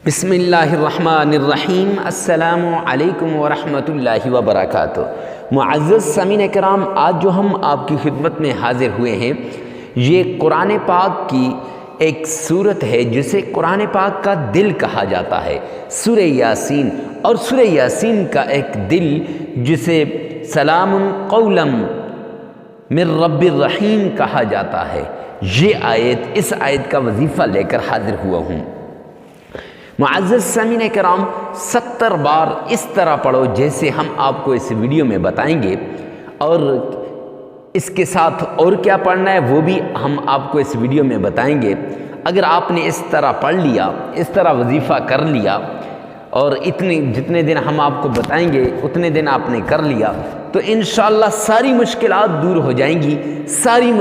بسم اللہ الرحمن الرحیم۔ السلام علیکم ورحمۃ اللہ وبرکاتہ۔ معزز سامعین کرام، آج جو ہم آپ کی خدمت میں حاضر ہوئے ہیں، یہ قرآن پاک کی ایک سورت ہے جسے قرآن پاک کا دل کہا جاتا ہے، سورہ یاسین۔ اور سورہ یاسین کا ایک دل جسے سلام قولا من رب الرحیم کہا جاتا ہے، اس آیت کا وظیفہ لے کر حاضر ہوا ہوں۔ معزز سامعین کرام، 70 بار اس طرح پڑھو جیسے ہم آپ کو اس ویڈیو میں بتائیں گے، اور اس کے ساتھ اور کیا پڑھنا ہے وہ بھی ہم آپ کو اس ویڈیو میں بتائیں گے۔ اگر آپ نے اس طرح پڑھ لیا، اس طرح وظیفہ کر لیا، اور جتنے دن ہم آپ کو بتائیں گے اتنے دن آپ نے کر لیا، تو انشاءاللہ ساری مشکلات دور ہو جائیں گی، ساری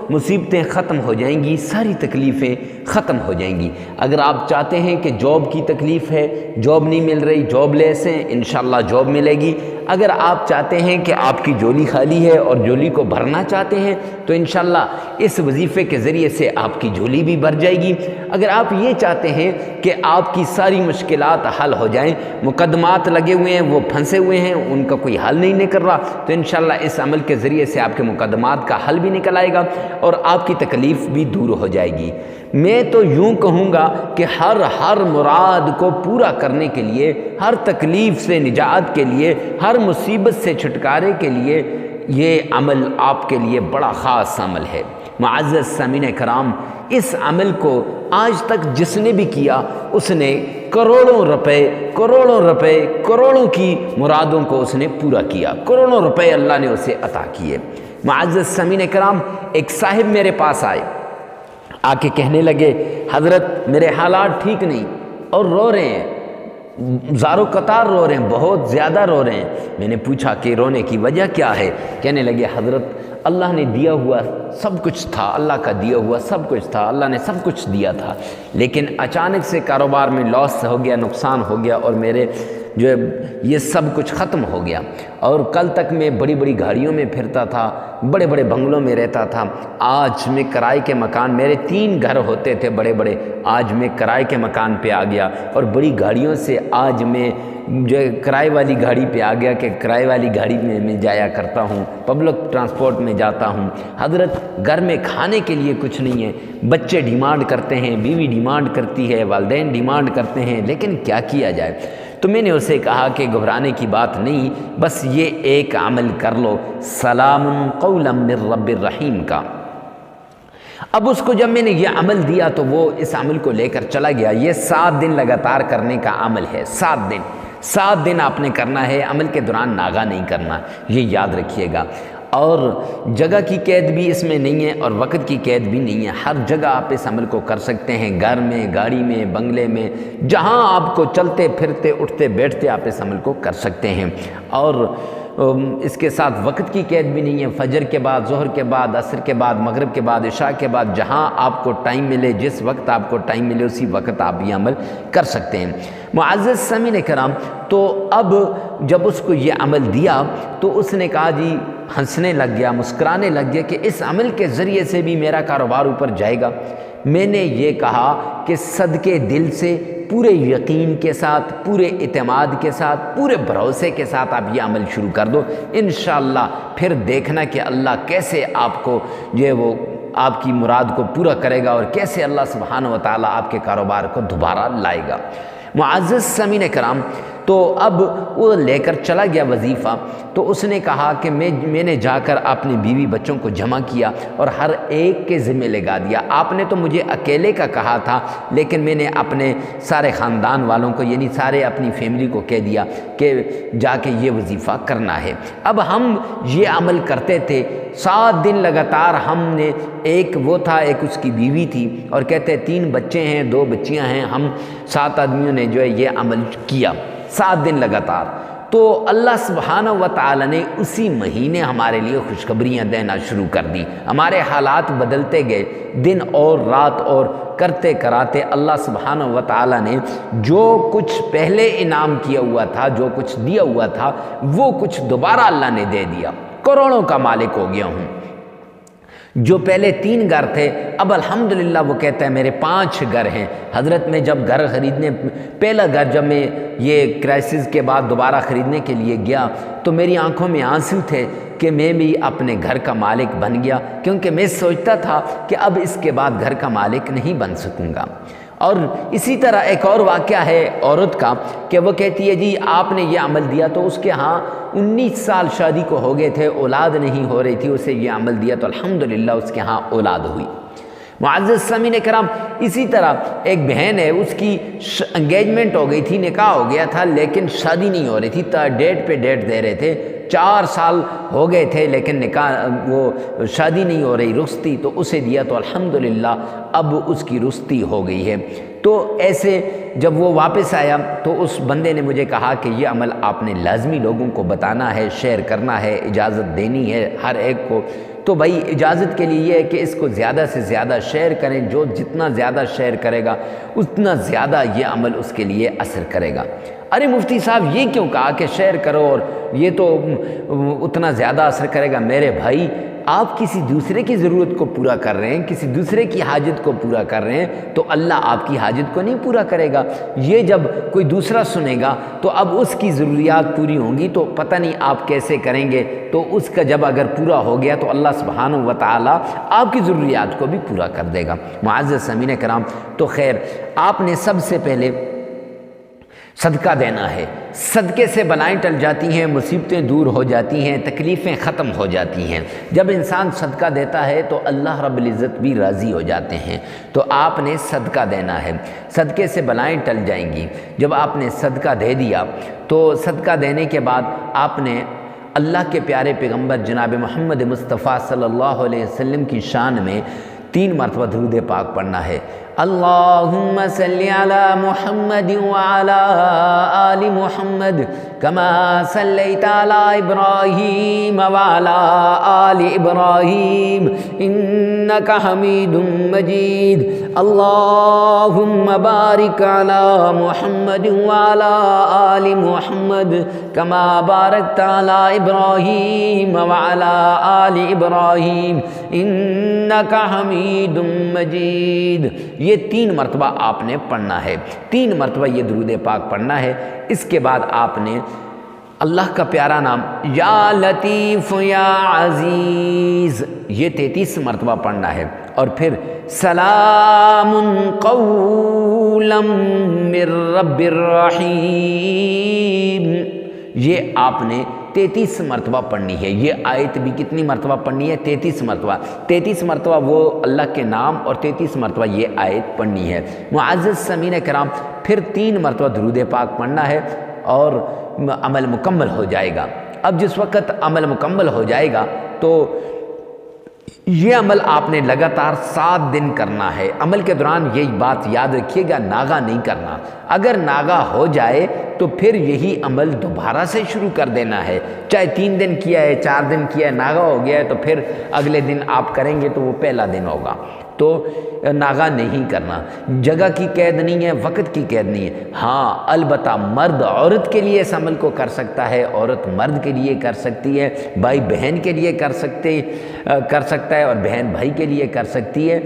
مصیبتیں ختم ہو جائیں گی، ساری تکلیفیں ختم ہو جائیں گی۔ اگر آپ چاہتے ہیں کہ جاب کی تکلیف ہے، جاب نہیں مل رہی، جاب لیس ہیں، انشاءاللہ جاب ملے گی۔ اگر آپ چاہتے ہیں کہ آپ کی جولی خالی ہے اور جولی کو بھرنا چاہتے ہیں، تو انشاءاللہ اس وظیفے کے ذریعے سے آپ کی جولی بھی بھر جائے گی۔ اگر آپ یہ چاہتے ہیں کہ آپ کی ساری مشکلات حل ہو جائیں، مقدمات لگے ہوئے ہیں، وہ پھنسے ہوئے ہیں، ان کا کوئی حل نہیں نکل رہا، تو انشاءاللہ اس عمل کے ذریعے سے آپ کے مقدمات کا حل بھی نکل آئے گا اور آپ کی تکلیف بھی دور ہو جائے گی۔ میں تو یوں کہوں گا کہ ہر مراد کو پورا کرنے کے لیے، ہر تکلیف سے نجات کے لیے، ہر مصیبت سے چھٹکارے کے لیے یہ عمل آپ کے لیے بڑا خاص عمل ہے۔ معزز سامعین کرام، اس عمل کو آج تک جس نے بھی کیا، اس نے کروڑوں روپے کروڑوں کی مرادوں کو اس نے پورا کیا، کروڑوں روپے اللہ نے اسے عطا کیے۔ معزز سامعین کرام، ایک صاحب میرے پاس آ کے کہنے لگے، حضرت میرے حالات ٹھیک نہیں، اور رو رہے ہیں، زارو قطار رو رہے ہیں، بہت زیادہ رو رہے ہیں۔ میں نے پوچھا کہ رونے کی وجہ کیا ہے؟ کہنے لگے، حضرت اللہ نے دیا ہوا سب کچھ تھا، اللہ کا دیا ہوا سب کچھ تھا، اللہ نے سب کچھ دیا تھا، لیکن اچانک سے کاروبار میں لاس ہو گیا، نقصان ہو گیا، اور میرے جو یہ سب کچھ ختم ہو گیا۔ اور کل تک میں بڑی بڑی گاڑیوں میں پھرتا تھا، بڑے بڑے بنگلوں میں رہتا تھا، آج میں کرائے کے مکان، میرے 3 گھر ہوتے تھے بڑے بڑے، آج میں کرائے کے مکان پہ آ گیا، اور بڑی گاڑیوں سے آج میں جو کرائے والی گاڑی پہ آ گیا کہ کرائے والی گاڑی میں جایا کرتا ہوں، پبلک ٹرانسپورٹ میں جاتا ہوں۔ حضرت گھر میں کھانے کے لیے کچھ نہیں ہے، بچے ڈیمانڈ کرتے ہیں، بیوی ڈیمانڈ کرتی ہے، والدین ڈیمانڈ کرتے ہیں، لیکن کیا کیا جائے؟ تو میں نے اسے کہا کہ گھبرانے کی بات نہیں، بس یہ ایک عمل کر لو، سلام قولا من رب الرحیم کا۔ اب اس کو جب میں نے یہ عمل دیا تو وہ اس عمل کو لے کر چلا گیا۔ یہ 7 دن لگاتار کرنے کا عمل ہے، 7 دن آپ نے کرنا ہے، عمل کے دوران ناغہ نہیں کرنا، یہ یاد رکھیے گا۔ اور جگہ کی قید بھی اس میں نہیں ہے، اور وقت کی قید بھی نہیں ہے، ہر جگہ آپ اس عمل کو کر سکتے ہیں، گھر میں، گاڑی میں، بنگلے میں، جہاں آپ کو چلتے پھرتے اٹھتے بیٹھتے آپ اس عمل کو کر سکتے ہیں۔ اور اس کے ساتھ وقت کی قید بھی نہیں ہے، فجر کے بعد، ظہر کے بعد، عصر کے بعد، مغرب کے بعد، عشاء کے بعد، جہاں آپ کو ٹائم ملے، جس وقت آپ کو ٹائم ملے اسی وقت آپ یہ عمل کر سکتے ہیں۔ معزز سامعین کرام، تو اب جب اس کو یہ عمل دیا تو اس نے کہا، جی ہنسنے لگ گیا، مسکرانے لگ گیا کہ اس عمل کے ذریعے سے بھی میرا کاروبار اوپر جائے گا۔ میں نے یہ کہا کہ صدقے دل سے، پورے یقین کے ساتھ، پورے اعتماد کے ساتھ، پورے بھروسے کے ساتھ آپ یہ عمل شروع کر دو، انشاءاللہ پھر دیکھنا کہ اللہ کیسے آپ کو وہ آپ کی مراد کو پورا کرے گا، اور کیسے اللہ سبحانہ و تعالیٰ آپ کے کاروبار کو دوبارہ لائے گا۔ معزز سامعین کرام، تو اب وہ لے کر چلا گیا وظیفہ، تو اس نے کہا کہ میں نے جا کر اپنی بیوی بچوں کو جمع کیا اور ہر ایک کے ذمہ لگا دیا۔ آپ نے تو مجھے اکیلے کا کہا تھا، لیکن میں نے اپنے سارے خاندان والوں کو، یعنی سارے اپنی فیملی کو کہہ دیا کہ جا کے یہ وظیفہ کرنا ہے۔ اب ہم یہ عمل کرتے تھے 7 دن لگاتار، ہم نے ایک وہ تھا، ایک اس کی بیوی تھی، اور کہتے 3 بچے ہیں، 2 بچیاں ہیں، ہم 7 آدمیوں نے جو ہے یہ عمل کیا 7 دن لگاتار۔ تو اللہ سبحانہ و تعالی نے اسی مہینے ہمارے لیے خوشخبریاں دینا شروع کر دی، ہمارے حالات بدلتے گئے، دن اور رات، اور کرتے کراتے اللہ سبحانہ و تعالی نے جو کچھ پہلے انعام کیا ہوا تھا، جو کچھ دیا ہوا تھا، وہ کچھ دوبارہ اللہ نے دے دیا، کروڑوں کا مالک ہو گیا ہوں۔ جو پہلے 3 گھر تھے اب الحمدللہ وہ کہتا ہے میرے 5 گھر ہیں۔ حضرت میں جب گھر خریدنے پہلا گھر جب میں یہ کرائسس کے بعد دوبارہ خریدنے کے لیے گیا تو میری آنکھوں میں آنسو تھے کہ میں بھی اپنے گھر کا مالک بن گیا، کیونکہ میں سوچتا تھا کہ اب اس کے بعد گھر کا مالک نہیں بن سکوں گا۔ اور اسی طرح ایک اور واقعہ ہے عورت کا کہ وہ کہتی ہے جی آپ نے یہ عمل دیا تو اس کے ہاں 19 سال شادی کو ہو گئے تھے، اولاد نہیں ہو رہی تھی، اسے یہ عمل دیا تو الحمدللہ اس کے ہاں اولاد ہوئی۔ معزز سامعین کرام، اسی طرح ایک بہن ہے، اس کی انگیجمنٹ ہو گئی تھی، نکاح ہو گیا تھا، لیکن شادی نہیں ہو رہی تھی، ڈیٹ پہ ڈیٹ دے رہے تھے، 4 سال ہو گئے تھے لیکن نکاح وہ شادی نہیں ہو رہی، رخصتی تو اسے دیا تو الحمدللہ اب اس کی رخصتی ہو گئی ہے۔ تو ایسے جب وہ واپس آیا تو اس بندے نے مجھے کہا کہ یہ عمل آپ نے لازمی لوگوں کو بتانا ہے، شیئر کرنا ہے، اجازت دینی ہے ہر ایک کو۔ تو بھائی اجازت کے لیے یہ ہے کہ اس کو زیادہ سے زیادہ شیئر کریں، جو جتنا زیادہ شیئر کرے گا اتنا زیادہ یہ عمل اس کے لیے اثر کرے گا۔ ارے مفتی صاحب یہ کیوں کہا کہ شیئر کرو اور یہ تو اتنا زیادہ اثر کرے گا؟ میرے بھائی آپ کسی دوسرے کی ضرورت کو پورا کر رہے ہیں، کسی دوسرے کی حاجت کو پورا کر رہے ہیں تو اللہ آپ کی حاجت کو نہیں پورا کرے گا۔ یہ جب کوئی دوسرا سنے گا تو اب اس کی ضروریات پوری ہوں گی تو پتہ نہیں آپ کیسے کریں گے، تو اس کا جب اگر پورا ہو گیا تو اللہ سبحانہ و تعالی آپ کی ضروریات کو بھی پورا کر دے گا۔ معزز سامعین کرام، تو خیر آپ نے سب سے پہلے صدقہ دینا ہے۔ صدقے سے بلائیں ٹل جاتی ہیں، مصیبتیں دور ہو جاتی ہیں، تکلیفیں ختم ہو جاتی ہیں۔ جب انسان صدقہ دیتا ہے تو اللہ رب العزت بھی راضی ہو جاتے ہیں۔ تو آپ نے صدقہ دینا ہے، صدقے سے بلائیں ٹل جائیں گی۔ جب آپ نے صدقہ دے دیا تو صدقہ دینے کے بعد آپ نے اللہ کے پیارے پیغمبر جناب محمد مصطفیٰ صلی اللہ علیہ وسلم کی شان میں 3 مرتبہ درود پاک پڑھنا ہے۔ اللہم صلی علی محمد وعلی آل محمد کما صلیت علی ابراہیم وعلی آل ابراہیم انک حمید مجید۔ اللہم بارک علی محمد وعلی آل محمد کما بارکت علی ابراہیم وعلی آل ابراہیم انک حمید مجید۔ یہ 3 مرتبہ آپ نے پڑھنا ہے، 3 مرتبہ یہ درود پاک پڑھنا ہے۔ اس کے بعد آپ نے اللہ کا پیارا نام یا لطیف یا عزیز یہ 33 مرتبہ پڑھنا ہے، اور پھر سلام قولا من رب الرحیم یہ آپ نے 33 مرتبہ پڑھنی ہے۔ یہ آیت بھی کتنی مرتبہ پڑھنی ہے؟ 33 مرتبہ۔ 33 مرتبہ وہ اللہ کے نام اور 33 مرتبہ یہ آیت پڑھنی ہے۔ معزز سامعین کرام، پھر 3 مرتبہ درود پاک پڑھنا ہے اور عمل مکمل ہو جائے گا۔ اب جس وقت عمل مکمل ہو جائے گا تو یہ عمل آپ نے لگاتار 7 دن کرنا ہے۔ عمل کے دوران یہی بات یاد رکھیے گا، ناغہ نہیں کرنا۔ اگر ناغہ ہو جائے تو پھر یہی عمل دوبارہ سے شروع کر دینا ہے، چاہے 3 دن کیا ہے، 4 دن کیا ہے، ناغہ ہو گیا ہے تو پھر اگلے دن آپ کریں گے تو وہ پہلا دن ہوگا۔ تو ناغہ نہیں کرنا، جگہ کی قید نہیں ہے، وقت کی قید نہیں ہے۔ ہاں البتہ مرد عورت کے لیے اس عمل کو کر سکتا ہے، عورت مرد کے لیے کر سکتی ہے، بھائی بہن کے لیے کر سکتا ہے اور بہن بھائی کے لیے کر سکتی ہے،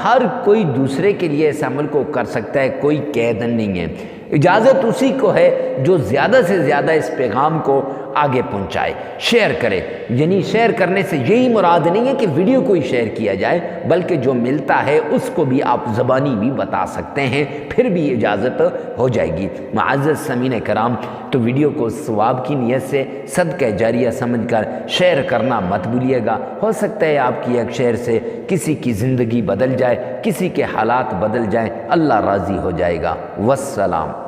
ہر کوئی دوسرے کے لیے اس عمل کو کر سکتا ہے، کوئی قید نہیں ہے۔ اجازت اسی کو ہے جو زیادہ سے زیادہ اس پیغام کو آگے پہنچائے، شیئر کرے۔ یعنی شیئر کرنے سے یہی مراد نہیں ہے کہ ویڈیو کو ہی شیئر کیا جائے، بلکہ جو ملتا ہے اس کو بھی آپ زبانی بھی بتا سکتے ہیں، پھر بھی اجازت ہو جائے گی۔ معزز سامعین کرام، تو ویڈیو کو ثواب کی نیت سے صدقہ جاریہ سمجھ کر شیئر کرنا مت بھولیے گا۔ ہو سکتا ہے آپ کی ایک شیئر سے کسی کی زندگی بدل جائے، کسی کے حالات بدل جائیں، اللہ راضی ہو جائے گا۔ والسلام۔